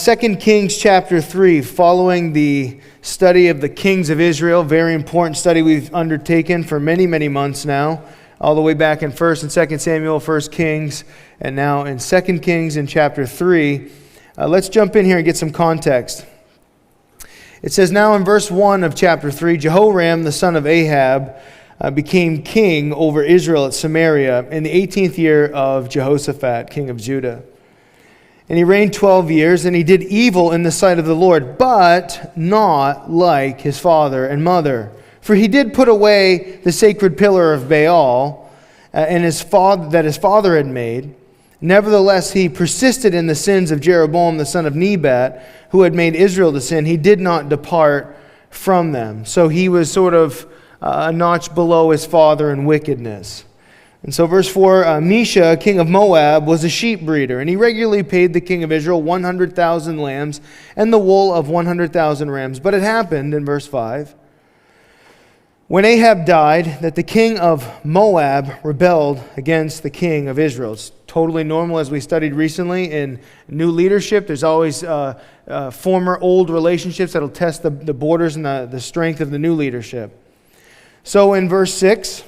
2 Kings chapter 3, following the study of the kings of Israel, very important study we've undertaken for many, many months now, all the way back in 1 and 2 Samuel, 1 Kings, and now in 2 Kings in chapter 3. Let's jump in here and get some context. It says, now in verse 1 of chapter 3, Jehoram, the son of Ahab, became king over Israel at Samaria in the 18th year of Jehoshaphat, king of Judah. And he reigned 12 years, and he did evil in the sight of the Lord, but not like his father and mother. For he did put away the sacred pillar of Baal that his father had made. Nevertheless, he persisted in the sins of Jeroboam the son of Nebat, who had made Israel to sin. He did not depart from them. So he was sort of a notch below his father in wickedness. And so verse 4, Misha, king of Moab, was a sheep breeder, and he regularly paid the king of Israel 100,000 lambs and the wool of 100,000 rams. But it happened, in verse 5, when Ahab died, that the king of Moab rebelled against the king of Israel. It's totally normal, as we studied recently, in new leadership. There's always former old relationships that will test the borders and the strength of the new leadership. So in verse 6,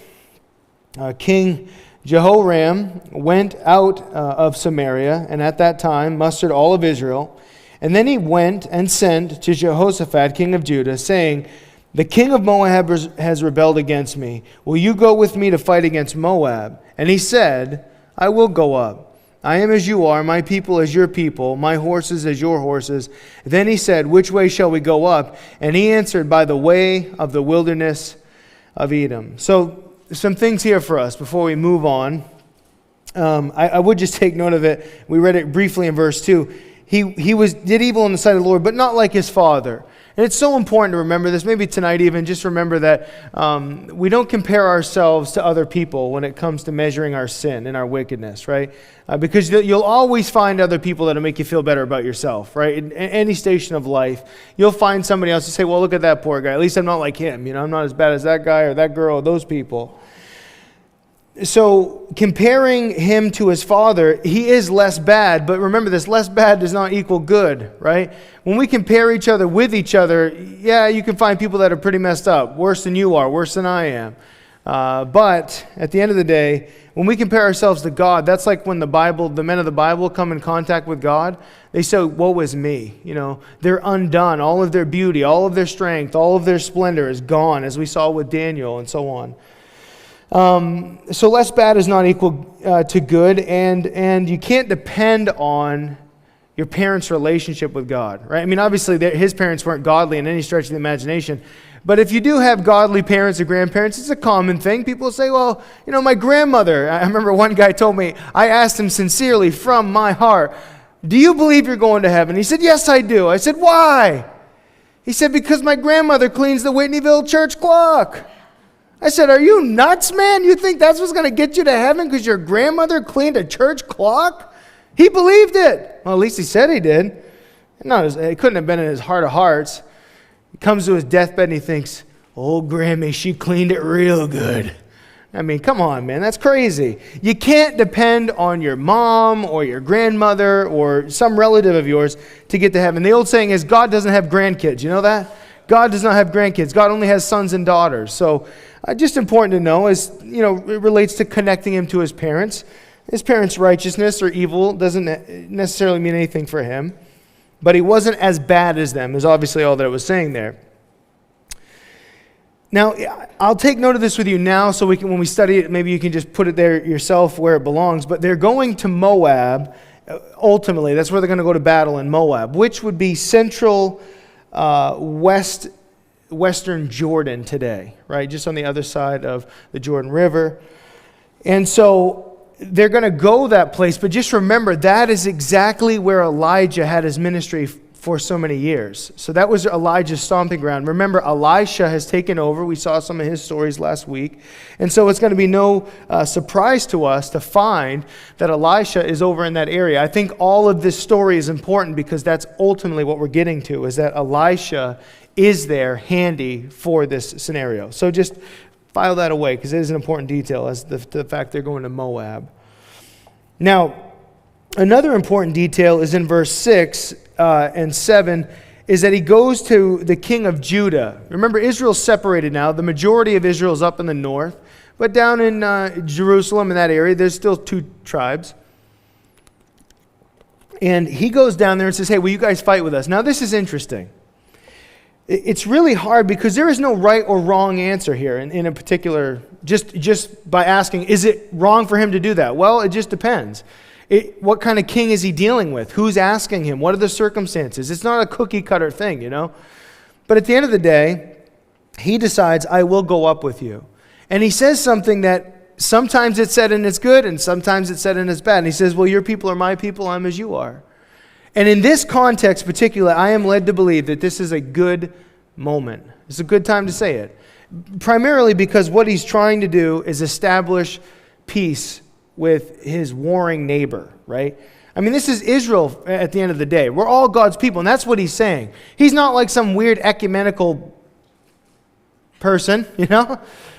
King Jehoram went out of Samaria, and at that time mustered all of Israel. And then he went and sent to Jehoshaphat, king of Judah, saying, the king of Moab has rebelled against me. Will you go with me to fight against Moab? And he said, I will go up. I am as you are, my people as your people, my horses as your horses. Then he said, which way shall we go up? And he answered, by the way of the wilderness of Edom. So, some things here for us before we move on. I would just take note of it. We read it briefly in verse 2. He did evil in the sight of the Lord, but not like his father. And it's so important to remember this. Maybe tonight even, just remember that we don't compare ourselves to other people when it comes to measuring our sin and our wickedness, right? Because you'll always find other people that'll make you feel better about yourself, right? In any station of life, you'll find somebody else to say, well, look at that poor guy. At least I'm not like him. I'm not as bad as that guy or that girl or those people. So comparing him to his father, he is less bad, but remember this, less bad does not equal good, right? When we compare each other with each other, yeah, you can find people that are pretty messed up, worse than you are, worse than I am. But at the end of the day, when we compare ourselves to God, that's like when the men of the Bible come in contact with God, they say, woe is me. They're undone. All of their beauty, all of their strength, all of their splendor is gone, as we saw with Daniel and so on. So less bad is not equal to good, and you can't depend on your parents' relationship with God, right? I mean, obviously, his parents weren't godly in any stretch of the imagination, but if you do have godly parents or grandparents, it's a common thing. People say, well, my grandmother, I remember one guy told me, I asked him sincerely from my heart, do you believe you're going to heaven? He said, yes, I do. I said, why? He said, because my grandmother cleans the Whitneyville church clock. I said, are you nuts, man? You think that's what's going to get you to heaven because your grandmother cleaned a church clock? He believed it. Well, at least he said he did. It couldn't have been in his heart of hearts. He comes to his deathbed and he thinks, old Grammy, she cleaned it real good. I mean, come on, man. That's crazy. You can't depend on your mom or your grandmother or some relative of yours to get to heaven. The old saying is, God doesn't have grandkids. You know that? God does not have grandkids. God only has sons and daughters. So, just important to know is, it relates to connecting him to his parents. His parents' righteousness or evil doesn't necessarily mean anything for him. But he wasn't as bad as them, is obviously all that it was saying there. Now, I'll take note of this with you now so when we study it, maybe you can just put it there yourself where it belongs. But they're going to Moab, ultimately. That's where they're going to go to battle in Moab, which would be central western Jordan today, right? Just on the other side of the Jordan River. And so they're going to go that place, but just remember that is exactly where Elijah had his ministry for so many years. So that was Elijah's stomping ground. Remember, Elisha has taken over. We saw some of his stories last week. And so it's going to be no surprise to us to find that Elisha is over in that area. I think all of this story is important because that's ultimately what we're getting to, is that Elisha is there handy for this scenario. So just file that away because it is an important detail as to the fact they're going to Moab. Now, another important detail is in verse 6. and 7 is that he goes to the king of Judah. Remember, Israel's separated now. The majority of Israel is up in the north. But down in Jerusalem, in that area, there's still 2 tribes. And he goes down there and says, hey, will you guys fight with us? Now, this is interesting. It's really hard because there is no right or wrong answer here in a particular, just by asking, is it wrong for him to do that? Well, it just depends. What kind of king is he dealing with? Who's asking him? What are the circumstances? It's not a cookie cutter thing, But at the end of the day, he decides, I will go up with you. And he says something that sometimes it's said and it's good, and sometimes it's said and it's bad. And he says, well, your people are my people, I'm as you are. And in this context particularly, I am led to believe that this is a good moment. It's a good time to say it. Primarily because what he's trying to do is establish peace with his warring neighbor, right? I mean, this is Israel at the end of the day. We're all God's people, and that's what he's saying. He's not like some weird ecumenical person,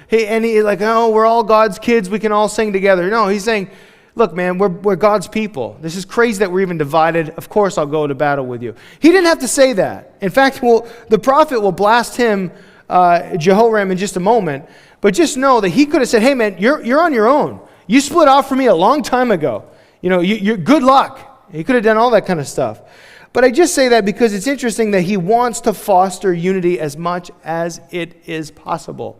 He's like, oh, we're all God's kids, we can all sing together. No, he's saying, look, man, we're God's people. This is crazy that we're even divided. Of course I'll go to battle with you. He didn't have to say that. In fact, the prophet will blast him, Jehoram, in just a moment. But just know that he could have said, hey, man, you're on your own. You split off from me a long time ago. You're good luck. He could have done all that kind of stuff. But I just say that because it's interesting that he wants to foster unity as much as it is possible.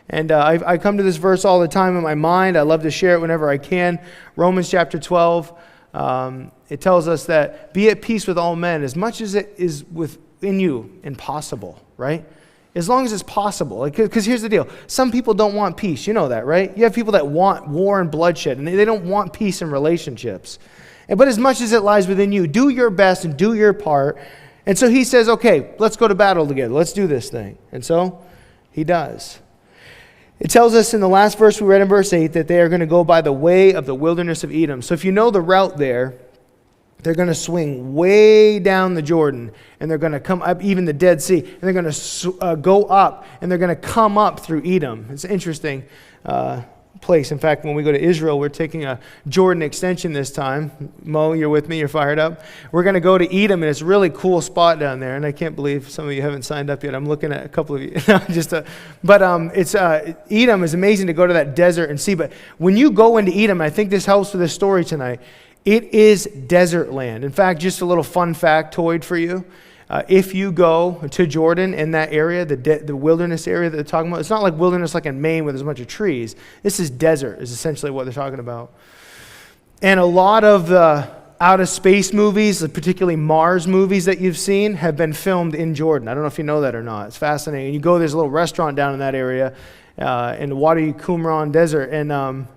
And I come to this verse all the time in my mind. I love to share it whenever I can. Romans chapter 12, it tells us that be at peace with all men as much as it is within you and possible, right? As long as it's possible. Because here's the deal. Some people don't want peace. You know that, right? You have people that want war and bloodshed, and they don't want peace in relationships. But as much as it lies within you, do your best and do your part. And so he says, okay, let's go to battle together. Let's do this thing. And so he does. It tells us in the last verse we read in verse 8 that they are going to go by the way of the wilderness of Edom. So if you know the route there, they're going to swing way down the Jordan, and they're going to come up even the Dead Sea, and they're going to go up, and they're going to come up through Edom. It's an interesting place. In fact, when we go to Israel, we're taking a Jordan extension this time. Mo, you're with me? You're fired up? We're going to go to Edom, and it's a really cool spot down there, and I can't believe some of you haven't signed up yet. I'm looking at a couple of you. Edom is amazing to go to that desert and see, but when you go into Edom, and I think this helps with this story tonight, it is desert land. In fact, just a little fun factoid for you. If you go to Jordan in that area, the wilderness area that they're talking about, it's not like wilderness like in Maine where there's a bunch of trees. This is desert, is essentially what they're talking about. And a lot of the outer space movies, particularly Mars movies that you've seen, have been filmed in Jordan. I don't know if you know that or not. It's fascinating. You go, there's a little restaurant down in that area in the Wadi Qumran Desert, and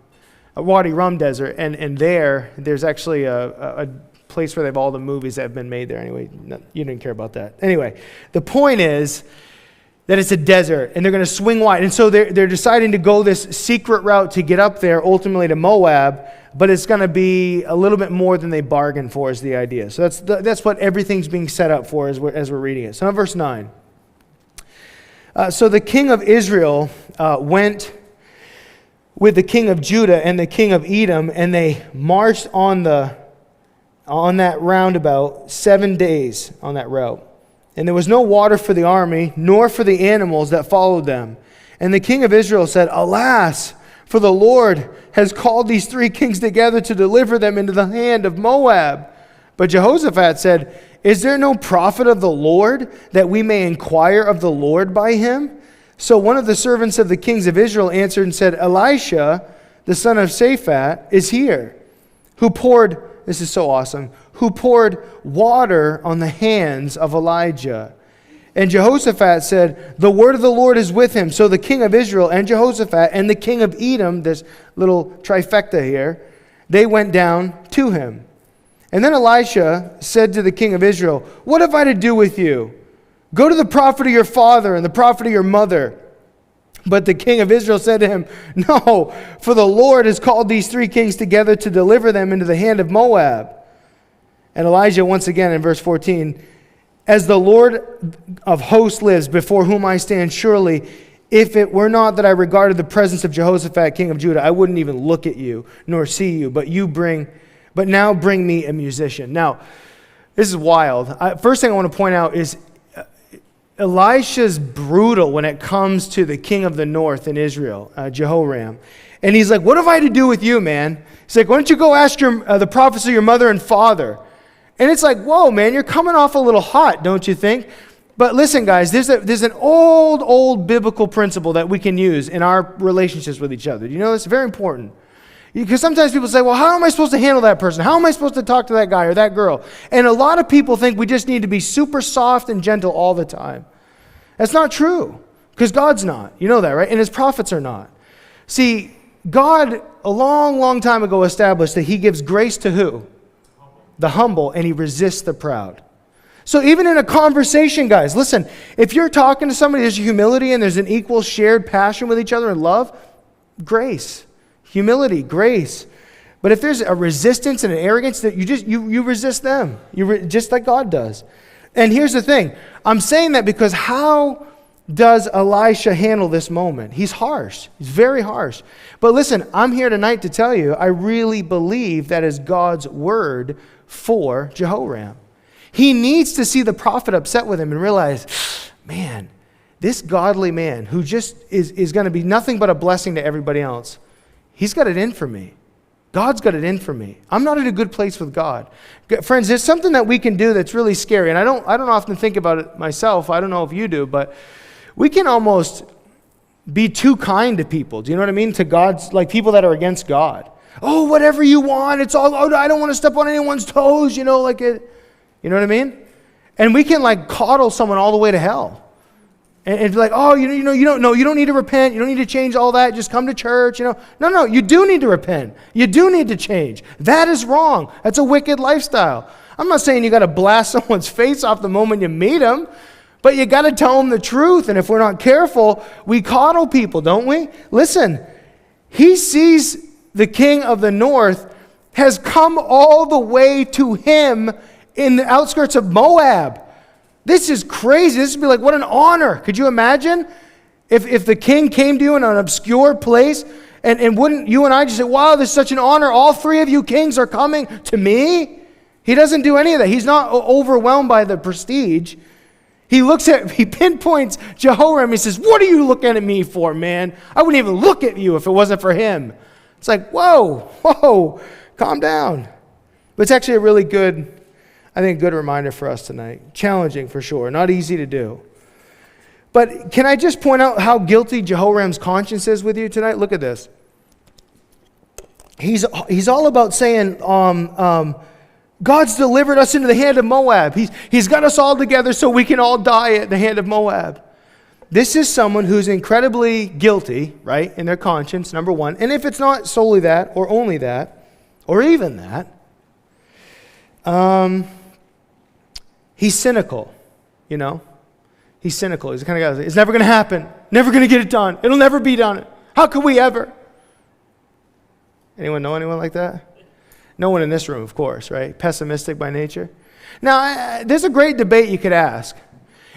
Wadi Rum Desert, and there's actually a place where they have all the movies that have been made there. Anyway, you didn't care about that. Anyway, the point is that it's a desert, and they're going to swing wide. And so they're deciding to go this secret route to get up there, ultimately to Moab, but it's going to be a little bit more than they bargained for is the idea. So that's what everything's being set up for as we're reading it. So now verse 9. So the king of Israel went with the king of Judah and the king of Edom, and they marched on that roundabout 7 days on that route. And there was no water for the army, nor for the animals that followed them. And the king of Israel said, alas, for the Lord has called these 3 kings together to deliver them into the hand of Moab. But Jehoshaphat said, is there no prophet of the Lord that we may inquire of the Lord by him? So one of the servants of the kings of Israel answered and said, Elisha, the son of Shaphat, is here, who poured water on the hands of Elijah. And Jehoshaphat said, the word of the Lord is with him. So the king of Israel and Jehoshaphat and the king of Edom, this little trifecta here, they went down to him. And then Elisha said to the king of Israel, what have I to do with you? Go to the prophet of your father and the prophet of your mother. But the king of Israel said to him, no, for the Lord has called these 3 kings together to deliver them into the hand of Moab. And Elijah, once again in verse 14, as the Lord of hosts lives, before whom I stand surely, if it were not that I regarded the presence of Jehoshaphat, king of Judah, I wouldn't even look at you, nor see you, but now bring me a musician. Now, This is wild. First thing I want to point out is Elisha's brutal when it comes to the king of the north in Israel, Jehoram. And he's like, what have I to do with you, man? He's like, why don't you go ask the prophets of your mother and father? And it's like, whoa, man, you're coming off a little hot, don't you think? But listen, guys, there's an old biblical principle that we can use in our relationships with each other. Do you know this? It's very important. Because sometimes people say, well, how am I supposed to handle that person? How am I supposed to talk to that guy or that girl? And a lot of people think we just need to be super soft and gentle all the time. That's not true, because God's not. You know that, right? And his prophets are not. See, God, a long time ago, established that he gives grace to who? The humble, and he resists the proud. So even in a conversation, guys, listen, if you're talking to somebody, there's humility and there's an equal shared passion with each other and love, grace. Humility, grace. But if there's a resistance and an arrogance, that you resist them. Just like God does. And here's the thing. I'm saying that because how does Elisha handle this moment? He's harsh. He's very harsh. But listen, I'm here tonight to tell you, I really believe that is God's word for Jehoram. He needs to see the prophet upset with him and realize, man, this godly man who just is going to be nothing but a blessing to everybody else, he's got it in for me. God's got it in for me. I'm not in a good place with God. Friends, there's something that we can do that's really scary, and I don't often think about it myself. I don't know if you do, but we can almost be too kind to people. Do you know what I mean? To God's, like people that are against God. Oh, whatever you want. It's all, oh, I don't want to step on anyone's toes, you know, like it. You know what I mean? And we can like coddle someone all the way to hell. And be like, oh, you don't need to repent. You don't need to change all that. Just come to church, you know. No, you do need to repent. You do need to change. That is wrong. That's a wicked lifestyle. I'm not saying you got to blast someone's face off the moment you meet them, but you got to tell them the truth. And if we're not careful, we coddle people, don't we? Listen, he sees the king of the north has come all the way to him in the outskirts of Moab. This is crazy. This would be like, what an honor. Could you imagine if the king came to you in an obscure place and wouldn't you and I just say, wow, this is such an honor. All three of you kings are coming to me. He doesn't do any of that. He's not overwhelmed by the prestige. He pinpoints Jehoram. He says, what are you looking at me for, man? I wouldn't even look at you if it wasn't for him. It's like, whoa, calm down. But it's actually a really good, I think, a good reminder for us tonight. Challenging for sure, not easy to do. But can I just point out how guilty Jehoram's conscience is with you tonight? Look at this. He's all about saying, God's delivered us into the hand of Moab. He's got us all together so we can all die at the hand of Moab. This is someone who's incredibly guilty, right, in their conscience, number one. And if it's not solely that, or only that, or even that, he's cynical, you know. He's cynical. He's the kind of guy, it's never going to happen. Never going to get it done. It'll never be done. How could we ever? Anyone know anyone like that? No one in this room, of course, right? Pessimistic by nature. Now, there's a great debate you could ask.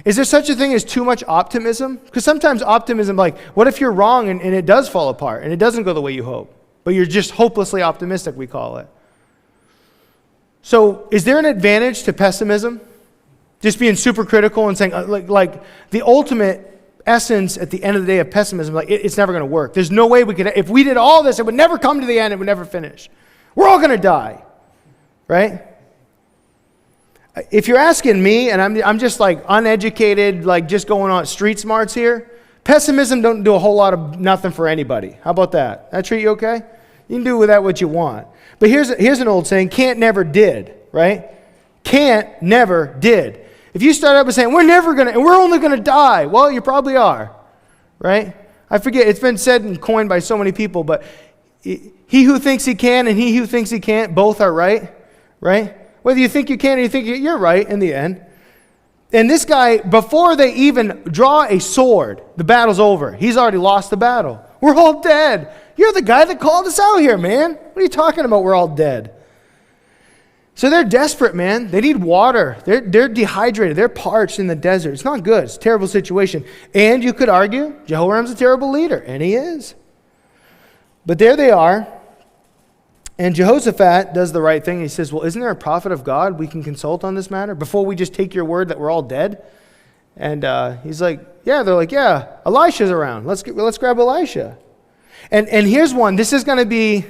Is there such a thing as too much optimism? Because sometimes optimism, like, what if you're wrong and it does fall apart and it doesn't go the way you hope? But you're just hopelessly optimistic, we call it. So is there an advantage to pessimism? Just being super critical and saying, like the ultimate essence at the end of the day of pessimism, like it's never going to work. There's no way we could, if we did all this, it would never come to the end, it would never finish. We're all going to die, right? If you're asking me, and I'm just like uneducated, like just going on street smarts here, pessimism don't do a whole lot of nothing for anybody. How about that? That treat you okay? You can do with that what you want. But here's an old saying, can't never did, right? Can't never did. If you start up and saying, we're only going to die, well, you probably are, right? I forget, it's been said and coined by so many people, but he who thinks he can and he who thinks he can't, both are right? Whether you think you can or you think you're right in the end. And this guy, before they even draw a sword, the battle's over. He's already lost the battle. We're all dead. You're the guy that called us out here, man. What are you talking about? We're all dead. So they're desperate, man. They need water. They're dehydrated. They're parched in the desert. It's not good. It's a terrible situation. And you could argue Jehoram's a terrible leader, and he is. But there they are. And Jehoshaphat does the right thing. He says, well, isn't there a prophet of God we can consult on this matter before we just take your word that we're all dead? And he's like, yeah. They're like, yeah, Elisha's around. Let's grab Elisha. And here's one. This is going to be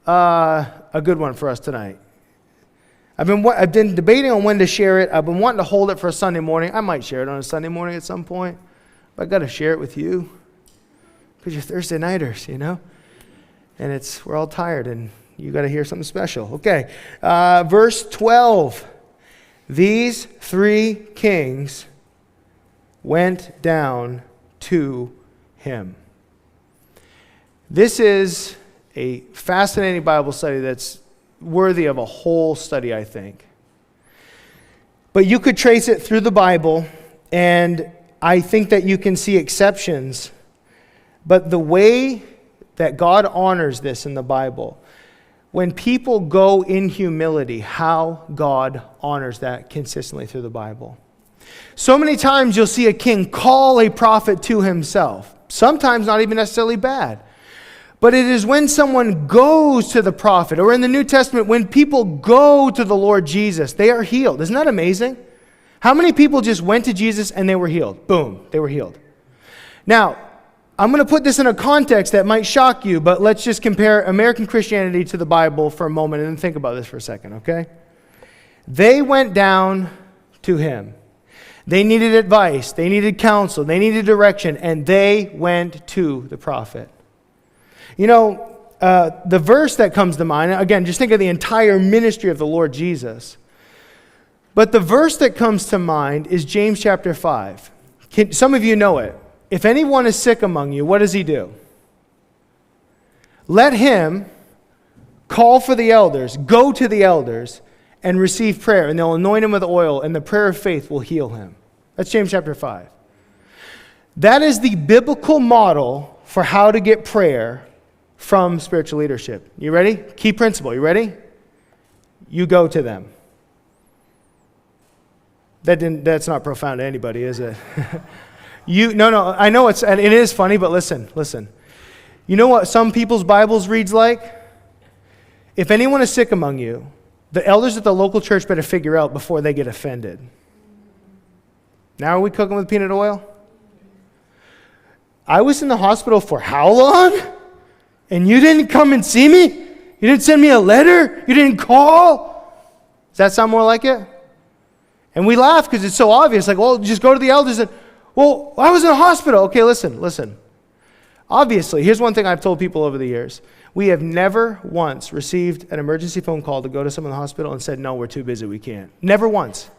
a good one for us tonight. I've been debating on when to share it. I've been wanting to hold it for a Sunday morning. I might share it on a Sunday morning at some point. But I got to share it with you because you're Thursday nighters, you know. And we're all tired, and you got to hear something special. Okay, verse 12. These 3 kings went down to him. This is a fascinating Bible study that's worthy of a whole study, I think. But you could trace it through the Bible, and I think that you can see exceptions. But the way that God honors this in the Bible, when people go in humility, how God honors that consistently through the Bible. So many times you'll see a king call a prophet to himself. Sometimes not even necessarily bad. But it is when someone goes to the prophet, or in the New Testament, when people go to the Lord Jesus, they are healed. Isn't that amazing? How many people just went to Jesus and they were healed? Boom, they were healed. Now, I'm going to put this in a context that might shock you, but let's just compare American Christianity to the Bible for a moment and think about this for a second, okay? They went down to him. They needed advice. They needed counsel. They needed direction, and they went to the prophet. You know, the verse that comes to mind, again, just think of the entire ministry of the Lord Jesus. But the verse that comes to mind is James chapter 5. Some of you know it. If anyone is sick among you, what does he do? Let him call for the elders, go to the elders, and receive prayer, and they'll anoint him with oil, and the prayer of faith will heal him. That's James chapter 5. That is the biblical model for how to get prayer from spiritual leadership. You ready? Key principle. You ready? You go to them. That's not profound to anybody, is it? No, I know it is funny, but listen. You know what some people's Bibles reads like? If anyone is sick among you, the elders at the local church better figure out before they get offended. Now are we cooking with peanut oil? I was in the hospital for how long? And you didn't come and see me? You didn't send me a letter? You didn't call? Does that sound more like it? And we laugh because it's so obvious. Like, well, just go to the elders and, well, I was in a hospital. Okay, listen. Obviously, here's one thing I've told people over the years. We have never once received an emergency phone call to go to someone in the hospital and said, no, we're too busy, we can't. Never once.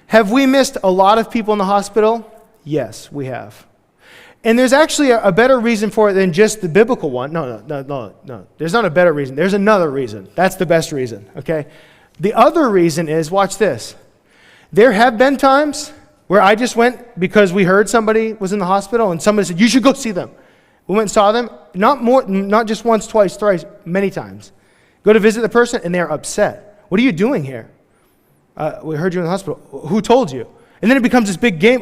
Have we missed a lot of people in the hospital? Yes, we have. And there's actually a better reason for it than just the biblical one. No. There's not a better reason. There's another reason. That's the best reason, okay? The other reason is, watch this. There have been times where I just went because we heard somebody was in the hospital and somebody said, you should go see them. We went and saw them, not just once, twice, thrice, many times. Go to visit the person and they're upset. What are you doing here? We heard you in the hospital. Who told you? And then it becomes this big game.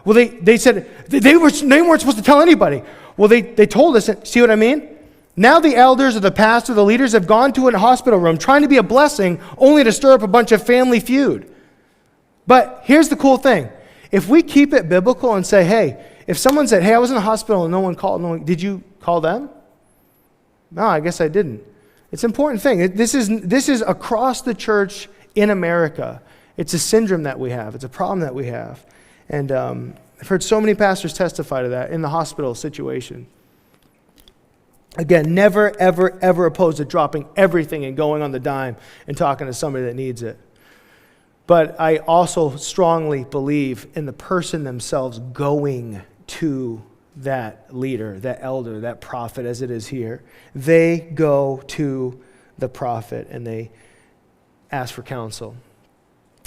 They said they weren't supposed to tell anybody. Well, they told us. See what I mean? Now the elders or the pastor, the leaders have gone to a hospital room trying to be a blessing only to stir up a bunch of family feud. But here's the cool thing. If we keep it biblical and say, hey, if someone said, hey, I was in the hospital and no one called, did you call them? No, I guess I didn't. It's an important thing. This is across the church in America. It's a syndrome that we have. It's a problem that we have. And I've heard so many pastors testify to that in the hospital situation. Again, never, ever, ever opposed to dropping everything and going on the dime and talking to somebody that needs it. But I also strongly believe in the person themselves going to that leader, that elder, that prophet, as it is here. They go to the prophet and they ask for counsel.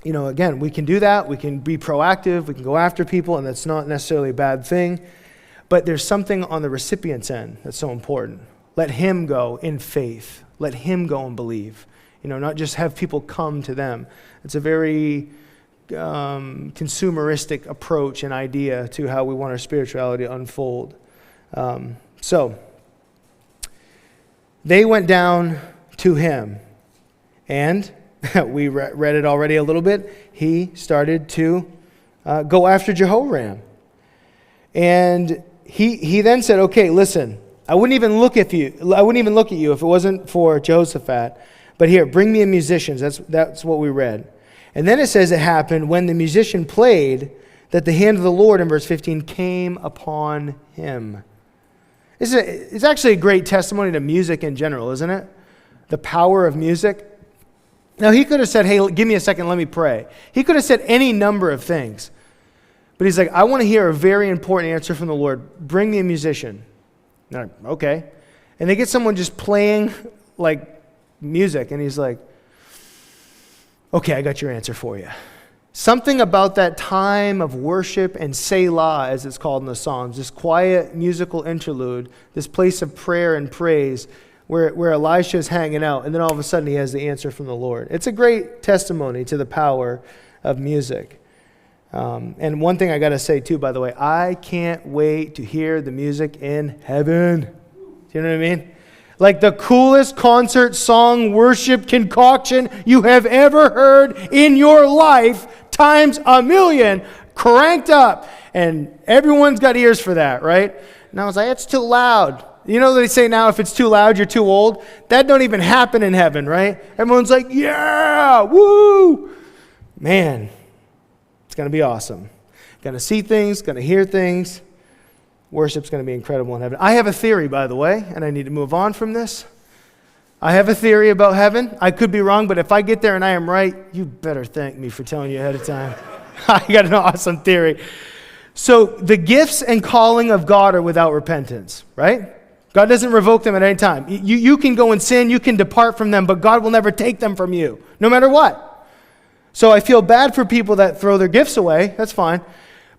You know, again, we can do that. We can be proactive. We can go after people, and that's not necessarily a bad thing. But there's something on the recipient's end that's so important. Let him go in faith. Let him go and believe. You know, not just have people come to them. It's a very consumeristic approach and idea to how we want our spirituality to unfold. So, they went down to him. And we read it already a little bit. He started to go after Jehoram. And he then said, okay, listen, I wouldn't even look at you if it wasn't for Jehoshaphat. But here, bring me musicians. That's what we read. And then it says it happened when the musician played that the hand of the Lord, in verse 15, came upon him. It's actually a great testimony to music in general, isn't it? The power of music. Now, he could have said, hey, give me a second, let me pray. He could have said any number of things. But he's like, I want to hear a very important answer from the Lord. Bring me a musician. Like, okay. And they get someone just playing like music. And he's like, okay, I got your answer for you. Something about that time of worship and Selah, as it's called in the Psalms, this quiet musical interlude, this place of prayer and praise where Elisha is hanging out, and then all of a sudden he has the answer from the Lord. It's a great testimony to the power of music. And one thing I got to say too, by the way, I can't wait to hear the music in heaven. Do you know what I mean? Like the coolest concert song worship concoction you have ever heard in your life, times a million, cranked up. And everyone's got ears for that, right? And I was like, it's too loud. You know they say now if it's too loud, you're too old? That don't even happen in heaven, right? Everyone's like, yeah, woo! Man, it's going to be awesome. Going to see things, going to hear things. Worship's going to be incredible in heaven. I have a theory, by the way, and I need to move on from this. I have a theory about heaven. I could be wrong, but if I get there and I am right, you better thank me for telling you ahead of time. I got an awesome theory. So the gifts and calling of God are without repentance, right? God doesn't revoke them at any time. You can go and sin, you can depart from them, but God will never take them from you, no matter what. So I feel bad for people that throw their gifts away. That's fine.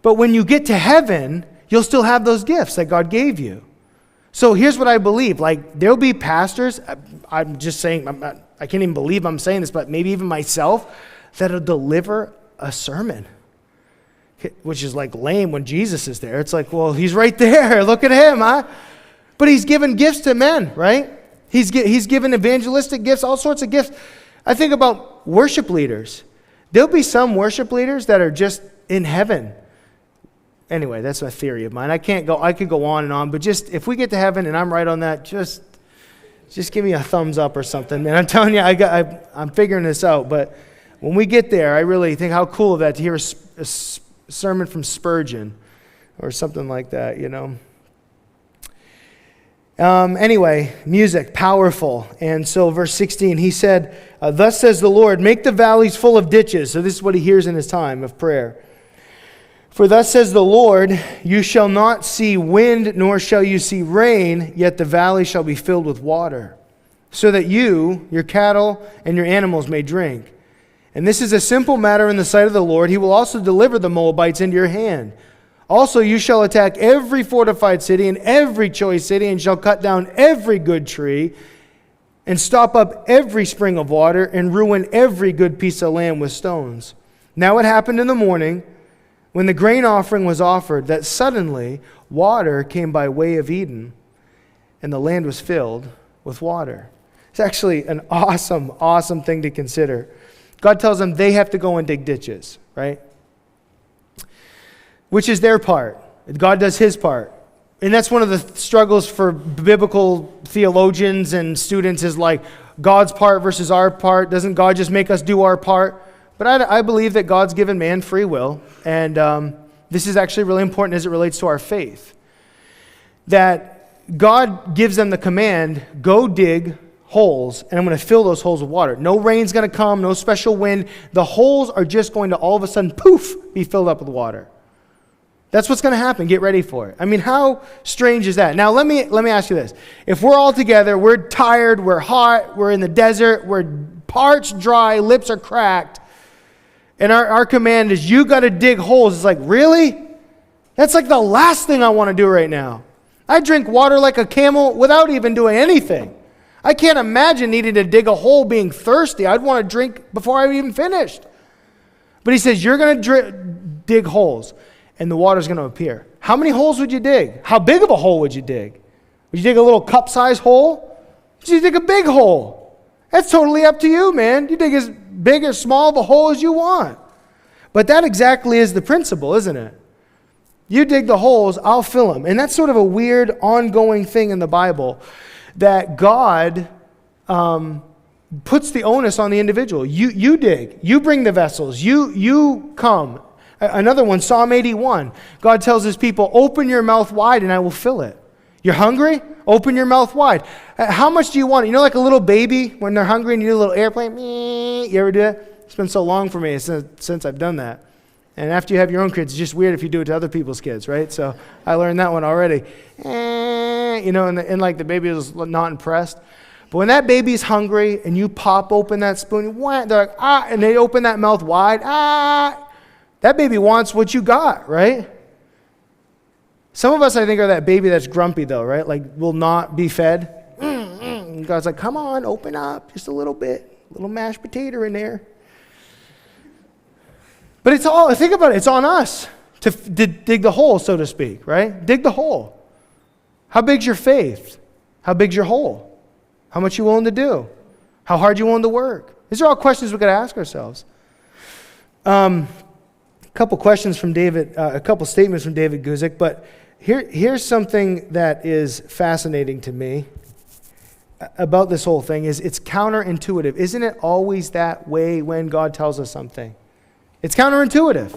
But when you get to heaven, you'll still have those gifts that God gave you. So here's what I believe. Like, there'll be pastors, I'm just saying, I can't even believe I'm saying this, but maybe even myself, that'll deliver a sermon, which is like lame when Jesus is there. It's like, well, he's right there. Look at him, huh? But he's given gifts to men, right? He's given evangelistic gifts, all sorts of gifts. I think about worship leaders. There'll be some worship leaders that are just in heaven. Anyway, that's a theory of mine. I could go on and on, but just if we get to heaven and I'm right on that, just give me a thumbs up or something, man. I'm telling you, I'm figuring this out. But when we get there, I really think how cool of that to hear a sermon from Spurgeon or something like that, you know. Anyway, music, powerful. And so verse 16, he said, thus says the Lord, make the valleys full of ditches. So this is what he hears in his time of prayer. For thus says the Lord, you shall not see wind, nor shall you see rain, yet the valley shall be filled with water, so that you, your cattle, and your animals may drink. And this is a simple matter in the sight of the Lord. He will also deliver the Moabites into your hand. Also you shall attack every fortified city and every choice city, and shall cut down every good tree, and stop up every spring of water, and ruin every good piece of land with stones. Now it happened in the morning, when the grain offering was offered, that suddenly water came by way of Eden, and the land was filled with water. It's actually an awesome, awesome thing to consider. God tells them they have to go and dig ditches, right? Which is their part. God does his part. And that's one of the struggles for biblical theologians and students is like God's part versus our part. Doesn't God just make us do our part? But I believe that God's given man free will, and this is actually really important as it relates to our faith. That God gives them the command, go dig holes, and I'm going to fill those holes with water. No rain's going to come, no special wind. The holes are just going to all of a sudden, poof, be filled up with water. That's what's going to happen. Get ready for it. I mean, how strange is that? Now, let me ask you this. If we're all together, we're tired, we're hot, we're in the desert, we're parched, dry, lips are cracked, and our command is, you got to dig holes. It's like, really? That's like the last thing I want to do right now. I drink water like a camel without even doing anything. I can't imagine needing to dig a hole being thirsty. I'd want to drink before I even finished. But he says, you're going to dig holes, and the water's going to appear. How many holes would you dig? How big of a hole would you dig? Would you dig a little cup-sized hole? So you dig a big hole. That's totally up to you, man. You dig as big or small of a hole as you want. But that exactly is the principle, isn't it? You dig the holes, I'll fill them. And that's sort of a weird ongoing thing in the Bible, that God puts the onus on the individual. You dig. You bring the vessels. You come. Another one, Psalm 81. God tells his people, open your mouth wide and I will fill it. You're hungry? Open your mouth wide. How much do you want? You know, like a little baby, when they're hungry and you do a little airplane? You ever do that? It's been so long for me since I've done that. And after you have your own kids, it's just weird if you do it to other people's kids, right? So I learned that one already. You know, and like the baby is not impressed. But when that baby's hungry and you pop open that spoon, they're like, and they open that mouth wide, that baby wants what you got, right? Some of us, I think, are that baby that's grumpy, though, right? Like, will not be fed. And God's like, come on, open up just a little bit. A little mashed potato in there. But it's all, think about it, it's on us to dig the hole, so to speak, right? Dig the hole. How big's your faith? How big's your hole? How much you willing to do? How hard you willing to work? These are all questions we've got to ask ourselves. A couple questions from David, a couple statements from David Guzik, but here's something that is fascinating to me about this whole thing is it's counterintuitive. Isn't it always that way when God tells us something? It's counterintuitive.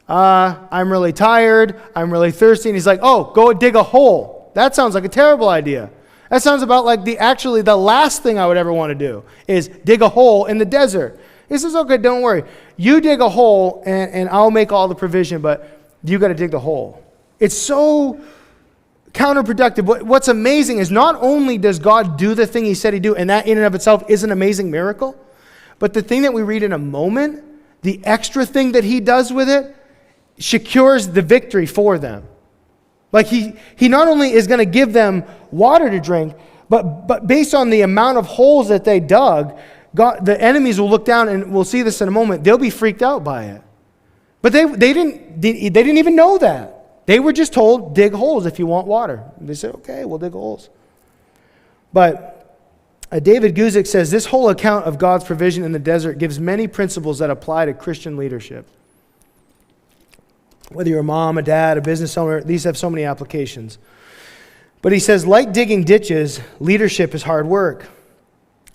I'm really tired. I'm really thirsty. And he's like, oh, go dig a hole. That sounds like a terrible idea. That sounds about like the last thing I would ever want to do is dig a hole in the desert. He says, okay, don't worry. You dig a hole and I'll make all the provision, but you got to dig the hole. It's so counterproductive. What's amazing is not only does God do the thing he said he'd do, and that in and of itself is an amazing miracle, but the thing that we read in a moment, the extra thing that he does with it, secures the victory for them. Like he not only is going to give them water to drink, but based on the amount of holes that they dug, God, the enemies will look down, and we'll see this in a moment, they'll be freaked out by it. But they didn't even know that. They were just told, dig holes if you want water. And they said, okay, we'll dig holes. But David Guzik says, this whole account of God's provision in the desert gives many principles that apply to Christian leadership. Whether you're a mom, a dad, a business owner, these have so many applications. But he says, like digging ditches, leadership is hard work.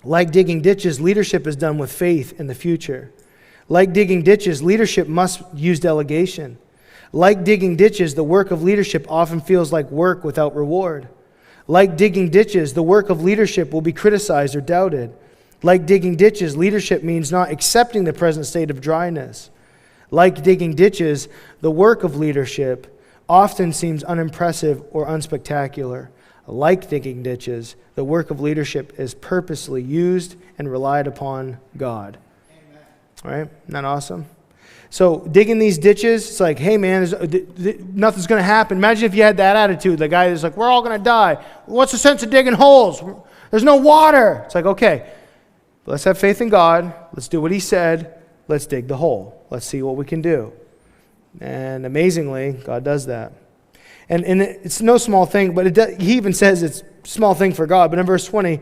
Like digging ditches, leadership is done with faith in the future. Like digging ditches, leadership must use delegation. Like digging ditches, the work of leadership often feels like work without reward. Like digging ditches, the work of leadership will be criticized or doubted. Like digging ditches, leadership means not accepting the present state of dryness. Like digging ditches, the work of leadership often seems unimpressive or unspectacular. Like digging ditches, the work of leadership is purposely used and relied upon God. Amen. All right? Isn't that awesome? So digging these ditches, it's like, hey man, nothing's going to happen. Imagine if you had that attitude. The guy is like, we're all going to die. What's the sense of digging holes? There's no water. It's like, okay, let's have faith in God. Let's do what he said. Let's dig the hole. Let's see what we can do. And amazingly, God does that. And it's no small thing, but he even says it's a small thing for God. But in verse 20,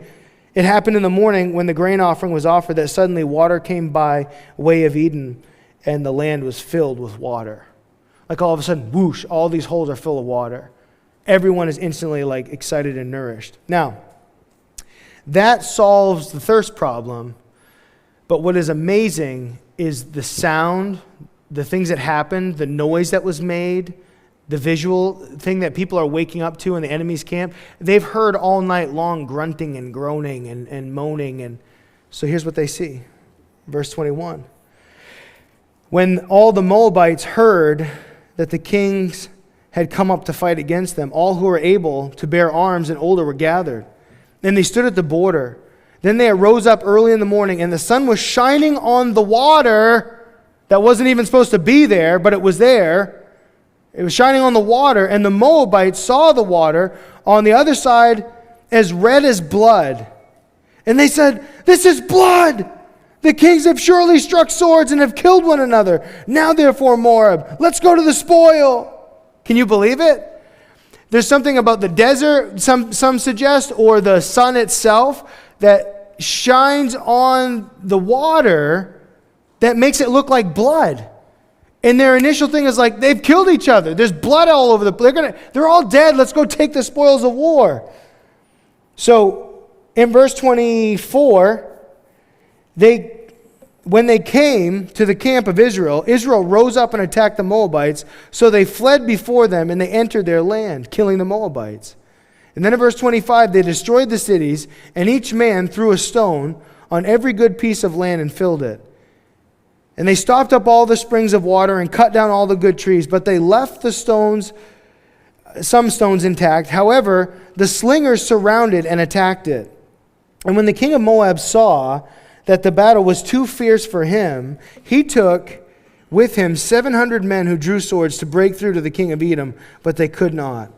it happened in the morning when the grain offering was offered that suddenly water came by way of Eden, and the land was filled with water. Like all of a sudden, whoosh, all these holes are full of water. Everyone is instantly like excited and nourished. Now, that solves the thirst problem. But what is amazing is the sound, the things that happened, the noise that was made, the visual thing that people are waking up to in the enemy's camp. They've heard all night long grunting and groaning and moaning. And so here's what they see. Verse 21. When all the Moabites heard that the kings had come up to fight against them, all who were able to bear arms and older were gathered. And they stood at the border. Then they arose up early in the morning, and the sun was shining on the water that wasn't even supposed to be there, but it was there. It was shining on the water, and the Moabites saw the water on the other side as red as blood. And they said, this is blood! The kings have surely struck swords and have killed one another. Now therefore, Moab, let's go to the spoil. Can you believe it? There's something about the desert, some suggest, or the sun itself that shines on the water that makes it look like blood. And their initial thing is like, they've killed each other. There's blood all over the place. They're all dead. Let's go take the spoils of war. So in verse 24, when they came to the camp of Israel, Israel rose up and attacked the Moabites. So they fled before them and they entered their land, killing the Moabites. And then in verse 25, they destroyed the cities, and each man threw a stone on every good piece of land and filled it. And they stopped up all the springs of water and cut down all the good trees, but they left some stones intact. However, the slingers surrounded and attacked it. And when the king of Moab saw that the battle was too fierce for him, he took with him 700 men who drew swords to break through to the king of Edom, but they could not.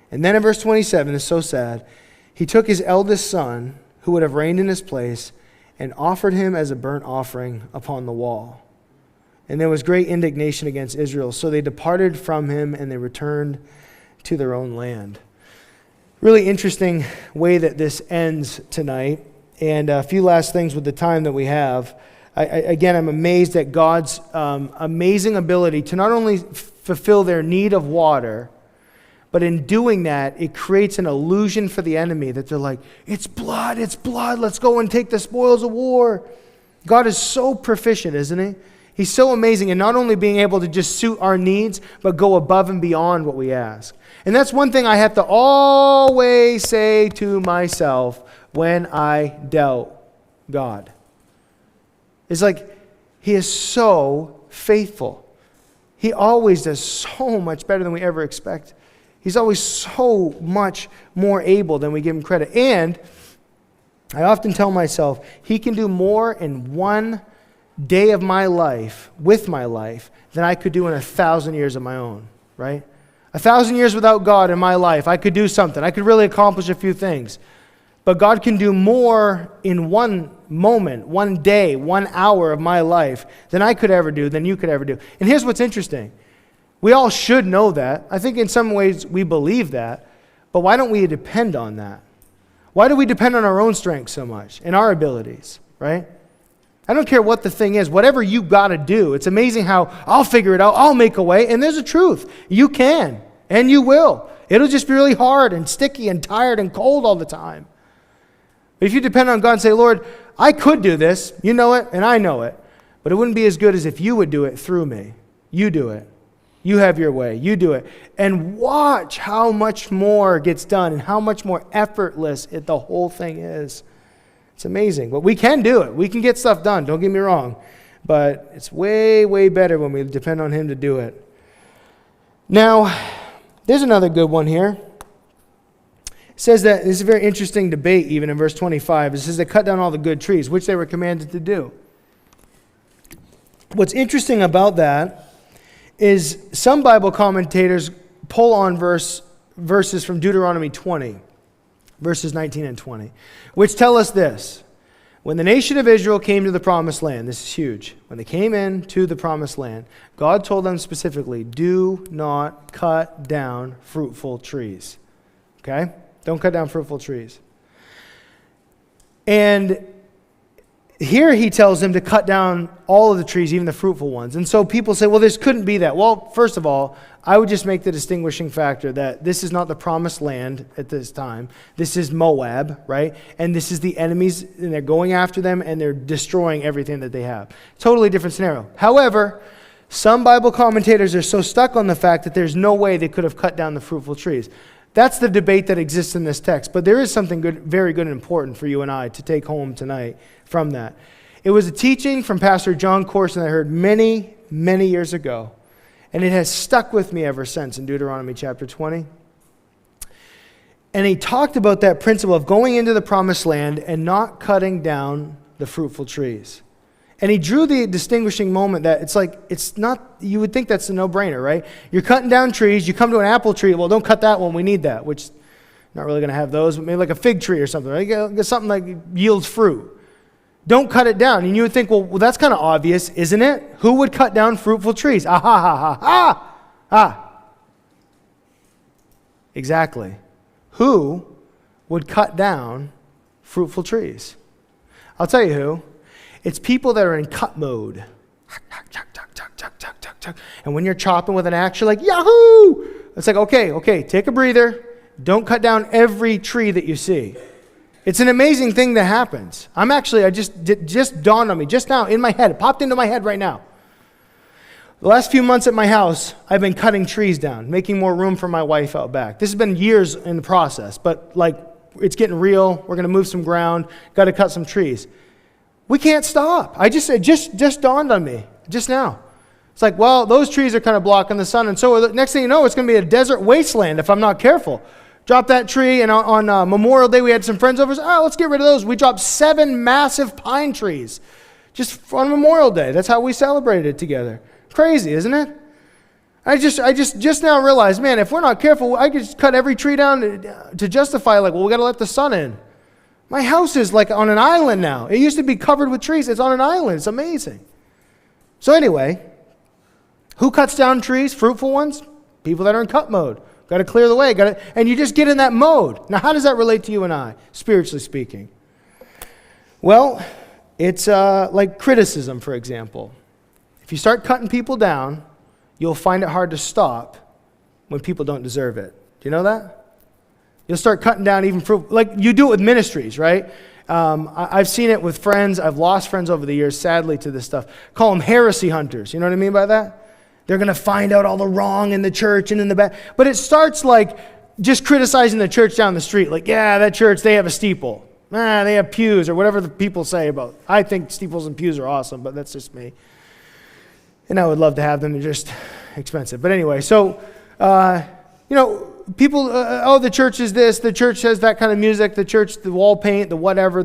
And then in verse 27, it's so sad, he took his eldest son, who would have reigned in his place, and offered him as a burnt offering upon the wall. And there was great indignation against Israel. So they departed from him and they returned to their own land. Really interesting way that this ends tonight. And a few last things with the time that we have. I'm amazed at God's amazing ability to not only fulfill their need of water, but in doing that, it creates an illusion for the enemy that they're like, it's blood, let's go and take the spoils of war. God is so proficient, isn't he? He's so amazing in not only being able to just suit our needs, but go above and beyond what we ask. And that's one thing I have to always say to myself when I doubt God. It's like, he is so faithful. He always does so much better than we ever expect. He's always so much more able than we give him credit. And I often tell myself, he can do more in one day of my life, with my life, than I could do in 1,000 years of my own, right? 1,000 years without God in my life, I could do something. I could really accomplish a few things. But God can do more in one moment, one day, 1 hour of my life than I could ever do, than you could ever do. And here's what's interesting. We all should know that. I think in some ways we believe that. But why don't we depend on that? Why do we depend on our own strength so much and our abilities, right? I don't care what the thing is. Whatever you got to do. It's amazing how I'll figure it out. I'll make a way. And there's a truth. You can. And you will. It'll just be really hard and sticky and tired and cold all the time. But if you depend on God and say, Lord, I could do this. You know it and I know it. But it wouldn't be as good as if you would do it through me. You do it. You have your way. You do it. And watch how much more gets done and how much more effortless the whole thing is. It's amazing. But we can do it. We can get stuff done. Don't get me wrong. But it's way, way better when we depend on him to do it. Now, there's another good one here. It says that, this is a very interesting debate even in verse 25. It says they cut down all the good trees, which they were commanded to do. What's interesting about that is some Bible commentators pull on verses from Deuteronomy 20. Verses 19 and 20, which tell us this. When the nation of Israel came to the promised land, this is huge. When they came in to the promised land, God told them specifically, do not cut down fruitful trees. Okay? Don't cut down fruitful trees. And here he tells them to cut down all of the trees, even the fruitful ones. And so people say, well, this couldn't be that. Well, first of all, I would just make the distinguishing factor that this is not the promised land at this time. This is Moab, right? And this is the enemies, and they're going after them, and they're destroying everything that they have. Totally different scenario. However, some Bible commentators are so stuck on the fact that there's no way they could have cut down the fruitful trees. That's the debate that exists in this text. But there is something good, very good and important for you and I to take home tonight from that. It was a teaching from Pastor John Corson that I heard many, many years ago. And it has stuck with me ever since in Deuteronomy chapter 20. And he talked about that principle of going into the promised land and not cutting down the fruitful trees. And he drew the distinguishing moment that it's not, you would think that's a no-brainer, right? You're cutting down trees, you come to an apple tree, well, don't cut that one, we need that, which not really going to have those, but maybe like a fig tree or something, right? Get something like yields fruit. Don't cut it down. And you would think, well, that's kind of obvious, isn't it? Who would cut down fruitful trees? Ah, ha, ha, ha, ha, ha. Exactly. Who would cut down fruitful trees? I'll tell you who. It's people that are in cut mode. And when you're chopping with an axe, you're like, yahoo! It's like, okay, take a breather. Don't cut down every tree that you see. It's an amazing thing that happens. Just dawned on me just now in my head. It popped into my head right now. The last few months at my house, I've been cutting trees down, making more room for my wife out back. This has been years in the process, but it's getting real. We're going to move some ground. Got to cut some trees. We can't stop. It just dawned on me just now. It's like, well, those trees are kind of blocking the sun, and so next thing you know, it's going to be a desert wasteland if I'm not careful. Drop that tree, and on Memorial Day, we had some friends over. Let's get rid of those. We dropped 7 massive pine trees just on Memorial Day. That's how we celebrated it together. Crazy, isn't it? I just now realized, man, if we're not careful, I could just cut every tree down to justify, we got to let the sun in. My house is like on an island now. It used to be covered with trees. It's on an island. It's amazing. So anyway, who cuts down trees? Fruitful ones? People that are in cut mode. Got to clear the way. And you just get in that mode. Now, how does that relate to you and I, spiritually speaking? Well, it's like criticism, for example. If you start cutting people down, you'll find it hard to stop when people don't deserve it. Do you know that? You'll start cutting down even like you do it with ministries, right? I've seen it with friends. I've lost friends over the years, sadly, to this stuff. Call them heresy hunters. You know what I mean by that? They're going to find out all the wrong in the church and in the back. But it starts like just criticizing the church down the street. Like, yeah, that church, they have a steeple. They have pews or whatever the people say about. I think steeples and pews are awesome, but that's just me. And I would love to have them. They're just expensive. But anyway, so, people, the church is this. The church has that kind of music. The church, the wall paint, the whatever.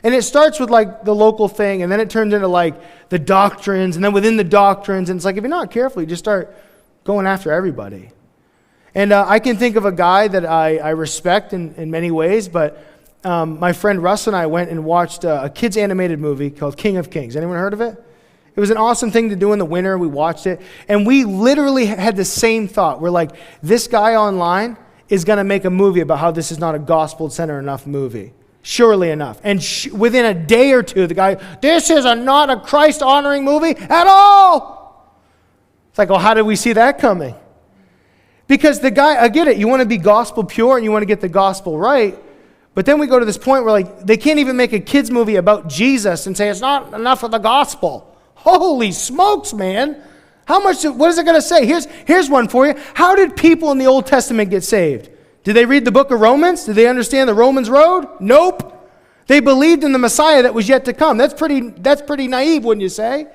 And it starts with like the local thing, and then it turns into like the doctrines, and then within the doctrines, and it's like if you're not careful, you just start going after everybody. And I can think of a guy that I respect in many ways, but my friend Russ and I went and watched a kids animated movie called King of Kings. Anyone heard of it? It was an awesome thing to do in the winter. We watched it, and we literally had the same thought. We're like, this guy online is going to make a movie about how this is not a gospel-centered enough movie. Surely enough. And within a day or two, the guy, this is not a Christ-honoring movie at all. It's like, well, how did we see that coming? Because the guy, I get it. You want to be gospel pure and you want to get the gospel right. But then we go to this point where they can't even make a kids movie about Jesus and say it's not enough of the gospel. Holy smokes, man. What is it going to say? Here's one for you. How did people in the Old Testament get saved? Did they read the book of Romans? Did they understand the Romans road? Nope. They believed in the Messiah that was yet to come. That's pretty naive, wouldn't you say?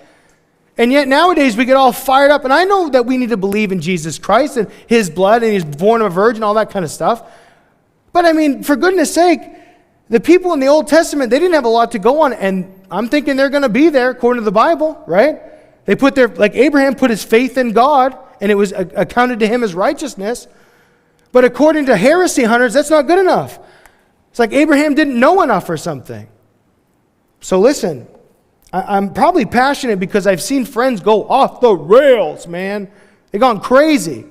And yet nowadays we get all fired up. And I know that we need to believe in Jesus Christ and his blood and he's born of a virgin, all that kind of stuff. But I mean, for goodness sake, the people in the Old Testament, they didn't have a lot to go on. And I'm thinking they're going to be there according to the Bible, right? They like Abraham put his faith in God and it was accounted to him as righteousness. But according to heresy hunters, that's not good enough. It's like Abraham didn't know enough or something. So listen, I'm probably passionate because I've seen friends go off the rails, man. They've gone crazy.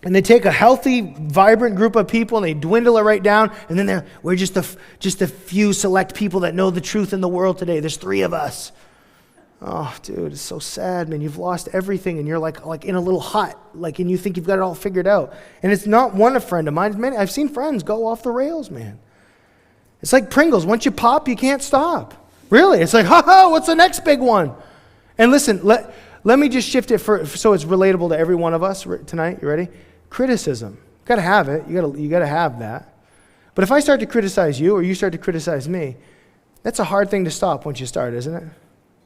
And they take a healthy, vibrant group of people and they dwindle it right down. And then we're just a few select people that know the truth in the world today. There's 3 of us. Oh, dude, it's so sad, man. You've lost everything, and you're like in a little hut, and you think you've got it all figured out. And it's not a friend of mine. Many, I've seen friends go off the rails, man. It's like Pringles. Once you pop, you can't stop. Really, it's like, what's the next big one? And listen, let me just shift it so it's relatable to every one of us tonight. You ready? Criticism. You got to have it. You got to have that. But if I start to criticize you, or you start to criticize me, that's a hard thing to stop once you start, isn't it?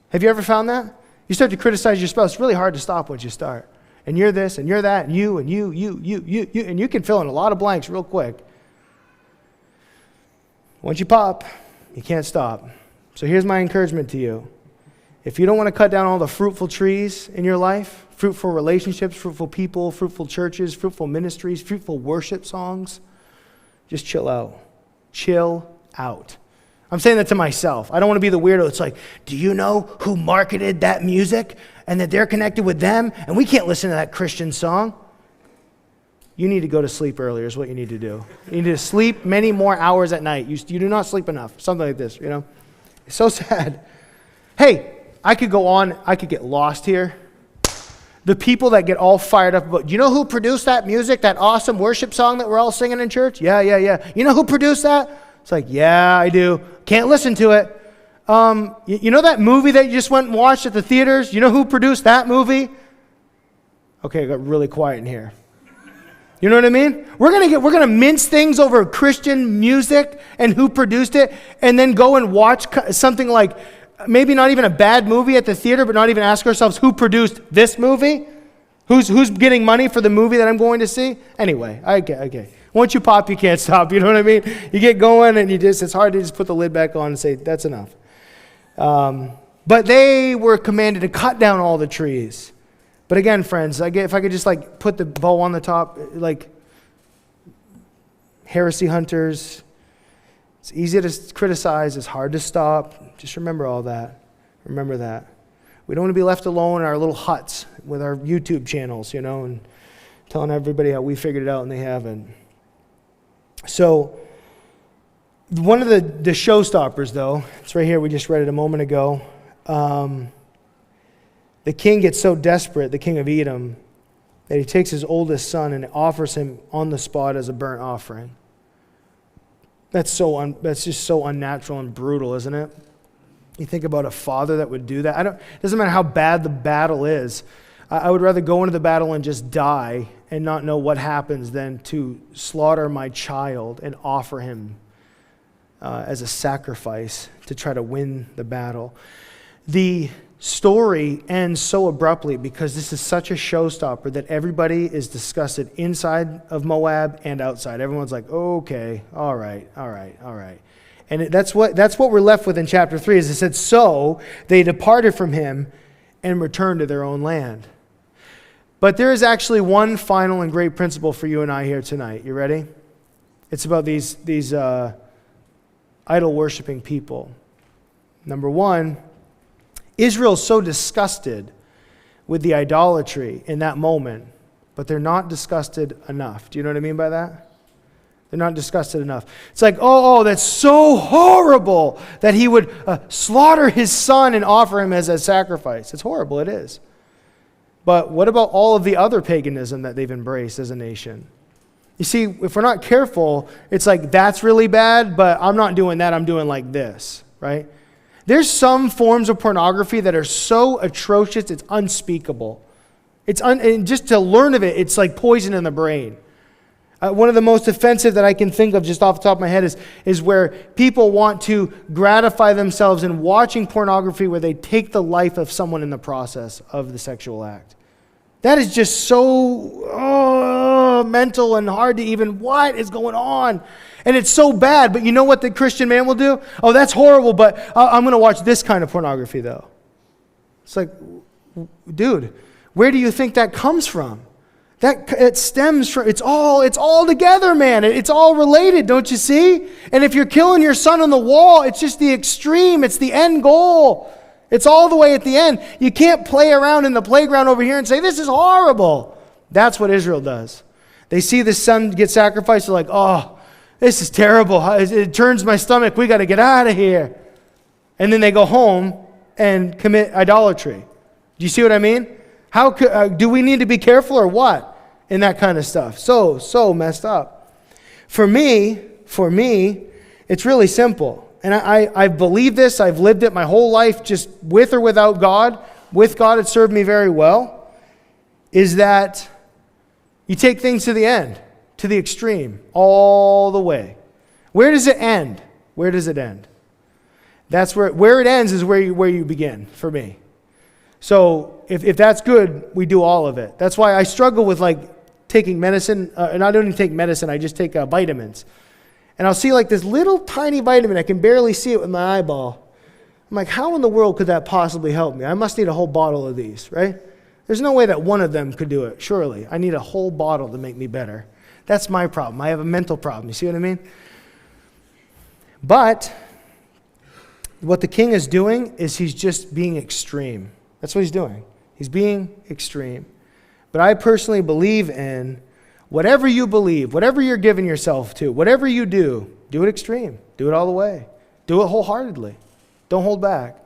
Have you ever found that? You start to criticize your spouse, it's really hard to stop once you start. And you're this, and you're that, and you, and you can fill in a lot of blanks real quick. Once you pop, you can't stop. So here's my encouragement to you. If you don't want to cut down all the fruitful trees in your life, fruitful relationships, fruitful people, fruitful churches, fruitful ministries, fruitful worship songs, just chill out. Chill out. I'm saying that to myself. I don't want to be the weirdo. It's like, do you know who marketed that music and that they're connected with them and we can't listen to that Christian song? you need to go to sleep earlier is what you need to do. You need to sleep many more hours at night. You do not sleep enough. Something like this, you know. It's so sad. Hey, I could go on. I could get lost here. The people that get all fired up about, you know who produced that music, that awesome worship song that we're all singing in church? Yeah. You know who produced that? It's like, yeah, I do. Can't listen to it. You know that movie that you just went and watched at the theaters? You know who produced that movie? Okay, it got really quiet in here. You know what I mean? We're gonna mince things over Christian music and who produced it, and then go and watch something like maybe not even a bad movie at the theater, but not even ask ourselves who produced this movie? Who's getting money for the movie that I'm going to see? Anyway, okay. Once you pop, you can't stop. You know what I mean? You get going, and it's hard to just put the lid back on and say that's enough. But they were commanded to cut down all the trees. But again, friends, if I could just like put the bow on the top, like heresy hunters, it's easy to criticize, it's hard to stop. Just remember all that. Remember that. We don't want to be left alone in our little huts with our YouTube channels, you know, and telling everybody how we figured it out and they haven't. So one of the showstoppers, though, it's right here, we just read it a moment ago. The king gets so desperate, the king of Edom, that he takes his oldest son and offers him on the spot as a burnt offering. That's just so unnatural and brutal, isn't it? You think about a father that would do that. It doesn't matter how bad the battle is. I would rather go into the battle and just die and not know what happens than to slaughter my child and offer him as a sacrifice to try to win the battle. The story ends so abruptly because this is such a showstopper that everybody is disgusted inside of Moab and outside. Everyone's like, okay, all right. And that's what we're left with in chapter 3, is it said, so they departed from him and returned to their own land. But there is actually one final and great principle for you and I here tonight. You ready? It's about these idol-worshiping people. Number one, Israel's so disgusted with the idolatry in that moment, but they're not disgusted enough. Do you know what I mean by that? They're not disgusted enough. It's like, oh, that's so horrible that he would slaughter his son and offer him as a sacrifice. It's horrible, it is. But what about all of the other paganism that they've embraced as a nation? You see, if we're not careful, it's like, that's really bad, but I'm not doing that, I'm doing like this, right? There's some forms of pornography that are so atrocious, it's unspeakable. And just to learn of it, it's like poison in the brain. One of the most offensive that I can think of just off the top of my head is where people want to gratify themselves in watching pornography where they take the life of someone in the process of the sexual act. That is just so mental and hard to even, what is going on? And it's so bad, but you know what the Christian man will do? Oh, that's horrible, but I'm going to watch this kind of pornography, though. It's like, dude, where do you think that comes from? It stems from, it's all together, man. It's all related, don't you see? And if you're killing your son on the wall, it's just the extreme. It's the end goal. It's all the way at the end. You can't play around in the playground over here and say, this is horrible. That's what Israel does. They see the son get sacrificed, they're like, oh, this is terrible. It turns my stomach. We got to get out of here. And then they go home and commit idolatry. Do you see what I mean? How do we need to be careful or what in that kind of stuff? So messed up. For me, it's really simple. And I believe this. I've lived it my whole life, just with or without God. With God, it served me very well. Is that you take things to the end, to the extreme, all the way. Where does it end? Where does it end? That's where it ends is where you begin, for me. So if that's good, we do all of it. That's why I struggle with like taking medicine, and I don't even take medicine, I just take vitamins. And I'll see like this little tiny vitamin, I can barely see it with my eyeball. I'm like, how in the world could that possibly help me? I must need a whole bottle of these, right? There's no way that one of them could do it, surely. I need a whole bottle to make me better. That's my problem. I have a mental problem. You see what I mean? But what the king is doing is he's just being extreme. That's what he's doing. He's being extreme. But I personally believe in Whatever you believe, whatever you're giving yourself to, whatever you do it extreme. Do it all the way. Do it wholeheartedly. Don't hold back.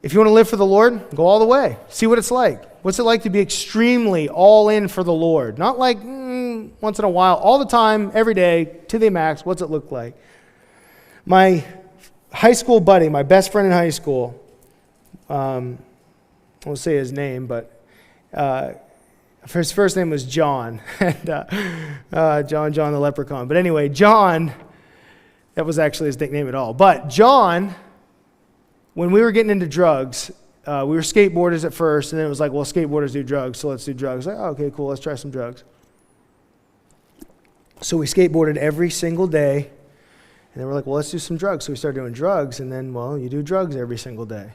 If you want to live for the Lord, go all the way. See what it's like. What's it like to be extremely all in for the Lord? Not like once in a while, all the time, every day, to the max. What's it look like? My high school buddy, my best friend in high school, I won't say his name, but his first name was John. And, John the Leprechaun. But anyway, John, that was actually his nickname at all. But John, when we were getting into drugs, we were skateboarders at first, and then it was like, well, skateboarders do drugs, so let's do drugs. Like, oh, okay, cool, let's try some drugs. So we skateboarded every single day, and then we're like, well, let's do some drugs. So we started doing drugs, and then, well, you do drugs every single day.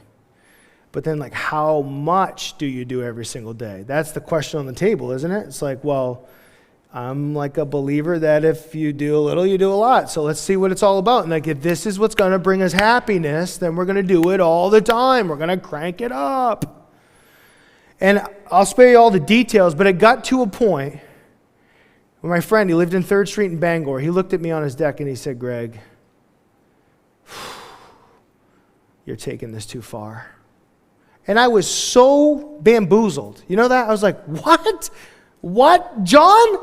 But then, like, how much do you do every single day? That's the question on the table, isn't it? It's like, well, I'm like a believer that if you do a little, you do a lot. So let's see what it's all about. And like, if this is what's going to bring us happiness, then we're going to do it all the time. We're going to crank it up. And I'll spare you all the details, but it got to a point where my friend, he lived in 3rd Street in Bangor, he looked at me on his deck and he said, Greg, you're taking this too far. And I was so bamboozled. You know that? I was like, what? What? John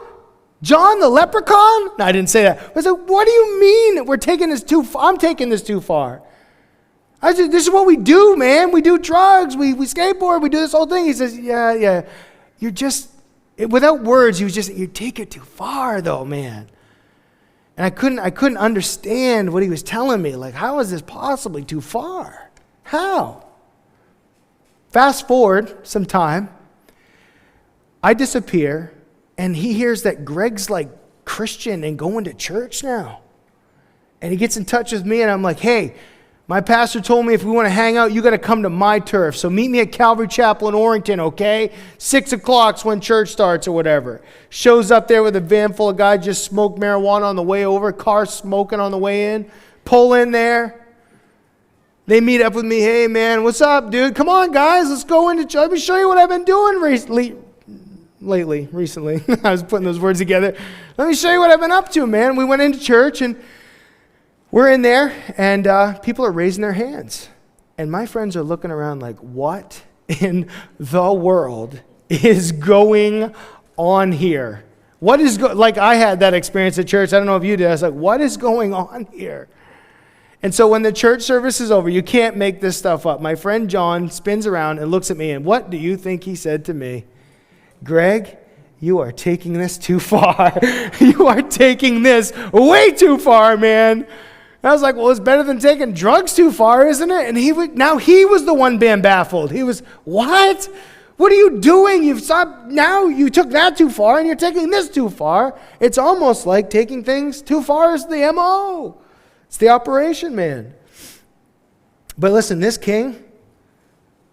the leprechaun? No, I didn't say that. I was like, what do you mean we're taking this too far? I'm taking this too far. This is what we do, man. We do drugs. We skateboard. We do this whole thing. He says, yeah. You're just, without words, you take it too far, though, man. And I couldn't understand what he was telling me. Like, how is this possibly too far? How? Fast forward some time. I disappear, and he hears that Greg's like Christian and going to church now. And he gets in touch with me, and I'm like, hey, my pastor told me if we want to hang out, you got to come to my turf. So meet me at Calvary Chapel in Orrington, okay? 6 o'clock's when church starts or whatever. Shows up there with a van full of guys just smoked marijuana on the way over, car smoking on the way in. Pull in there. They meet up with me. Hey, man, what's up, dude? Come on, guys, let's go into church. Let me show you what I've been doing recently. I was putting those words together. Let me show you what I've been up to, man. We went into church, and we're in there, and people are raising their hands. And my friends are looking around like, what in the world is going on here? What is like I had that experience at church. I don't know if you did. I was like, what is going on here? And so when the church service is over, you can't make this stuff up. My friend John spins around and looks at me, and what do you think he said to me? Greg, you are taking this too far. You are taking this way too far, man. And I was like, well, it's better than taking drugs too far, isn't it? And he was the one being baffled. He was, what? What are you doing? You took that too far, and you're taking this too far. It's almost like taking things too far is the MO. It's the operation, man. But listen, this king,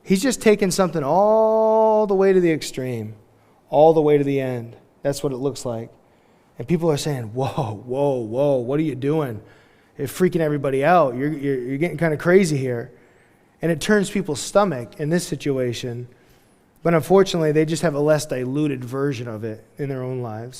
he's just taken something all the way to the extreme, all the way to the end. That's what it looks like. And people are saying, whoa, what are you doing? You're freaking everybody out. You're getting kind of crazy here. And it turns people's stomach in this situation. But unfortunately, they just have a less diluted version of it in their own lives.